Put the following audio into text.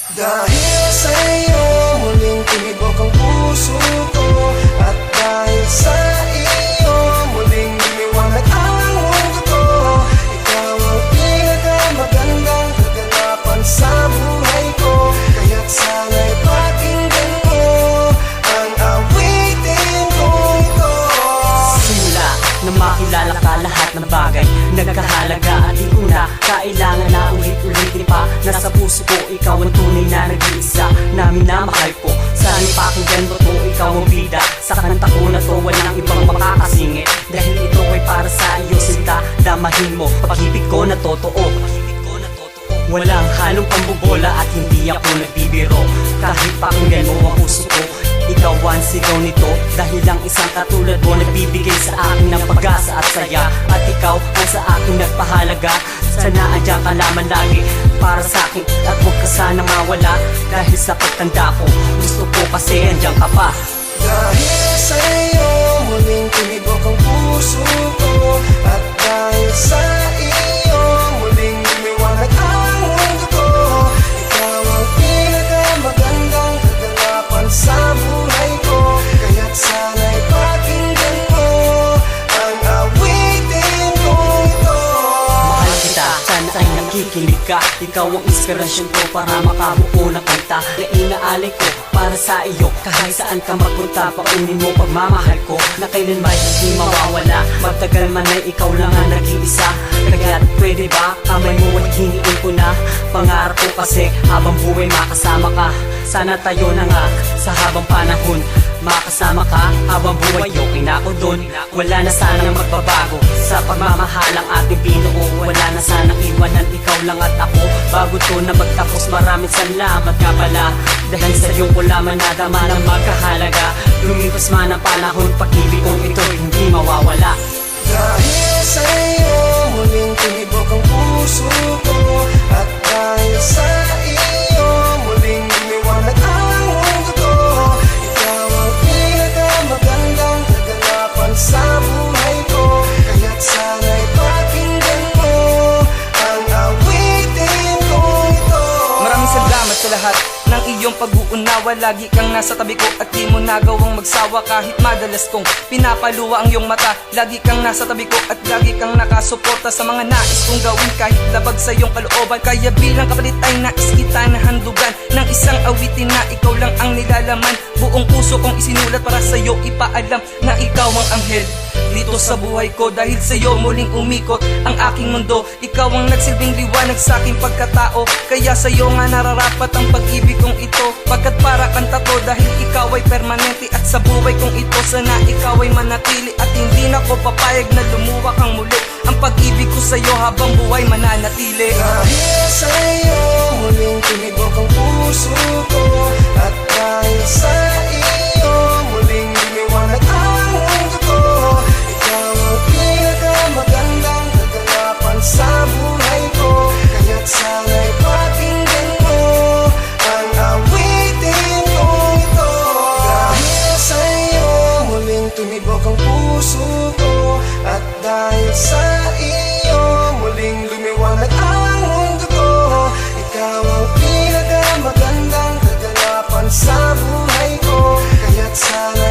Dahil sa'yo muling tumibok ang puso ko, at dahil sa iyo muling lumiwanag ang mundo ko. Ikaw ang pinakamagandang kaganapan sa buhay ko, kaya't sana'y pakinggan mo ang awitin ko ito. Simula na makilala ka, lahat ng bagay nagkahalaga at di ko na kailangan na ulit-ulitin pa. Nasa puso ko, ikaw ang tunay na nag-iisa na minamahal ko. Sana pakinggan mo to, ikaw ang bida sa kanta ko na to, walang ibang makakasingit. Dahil ito ay para sa iyo, sinta, damahin mo pag-ibig ko na totoo. Walang halong pambobola at hindi ako nagbibiro. Kahit pakinggan mo ang puso ko, ikaw ang sigaw nito. Dahil lang isang katulad mo nagbibigay sa akin ng pag-asa at saya. At ikaw ang sa akin nagpahalaga. Sana andyan ka naman lagi para sa akin, at huwag ka sana mawala. Dahil sa pagtanda ko, gusto ko kasi andyan ka pa. Dahil sa'yo muling tumibok ang puso ko, at dahil sa iyo muling lumiwanag ang mundo ko. Ikaw ang pinakamagandang kaganapan sa buhay ko, kaya't sana'y pakinggan mo ang awitin ko ito. Mahal kita, sana ay nakikinig ka. Ikaw ang inspirasyon ko para makabuo ng kanta na inaalay ko para sa iyo. Kahit saan ka magpunta, paunin mo pagmamahal ko na kailanman hindi mawawala. Magtagal man ay ikaw lang ang nag-iisa, kaya't pwede ba kamay mo at hiniin ko na. Pangarap ko kasi habang buhay makasama ka. Sana tayo na nga sa habang panahon makasama ka habang buhay, okay na ako dun. Wala na sanang magbabago sa pagmamahal ang ating binuo. Wala na sanang iwanan, ikaw lang at ako. Bago to na magtapos, maraming salamat nga pala. Dahil sa iyong wala man nadama ng magkahalaga. Lumipas man ang panahon, pag-ibig kong ito hindi mawawala. Dahil sa'yo muling tumibok ang puso ko, at dahil sa iyo muling lumiwanag ang mundo ko. Ikaw ang pinakamagandang kaganapan sa buhay ko, kaya't sana'y pakinggan mo ang awitin ko ito. Maraming salamat sa lahat ng iyong pag-uunawa. Lagi kang nasa tabi ko at di mo nagawang magsawa. Kahit madalas kong pinapaluwa ang iyong mata, lagi kang nasa tabi ko at lagi kang nakasuporta sa mga nais kong gawin kahit labag sa iyong kalooban. Kaya bilang kapalit ay nais kita na handugan ng isang awitin na ikaw lang ang nilalaman. Buong puso kong isinulat para sa iyo ipaalam na ikaw ang anghel dito sa buhay ko. Dahil sa iyo muling umikot ang aking mundo. Ikaw ang nagsilbing liwanag sa aking pagkatao. Kaya sa iyo nga nararapat ang pag-ibig kong ito, pagkat para kang tato. Dahil ikaw ay permanente at sa buhay kong ito sana ikaw ay manatili. At hindi na ko papayag na lumuwa kang muli. Ang pag-ibig ko sa iyo habang buhay mananatili. Dahil sa'yo muling tumibok ang puso ko, at dahil sa iyo muling lumiwanag ang mundo ko. Ikaw ang pinakamagandang kaganapan sa buhay ko, kaya't sana'y pakinggan mo ang awitin ko ito. Dahil sa'yo muling tumibok ang puso ko, at dahil sa iyo muling lumiwanag ang mundo ko. Ikaw ang pinakamagandang kaganapan sa buhay ko, kaya't sana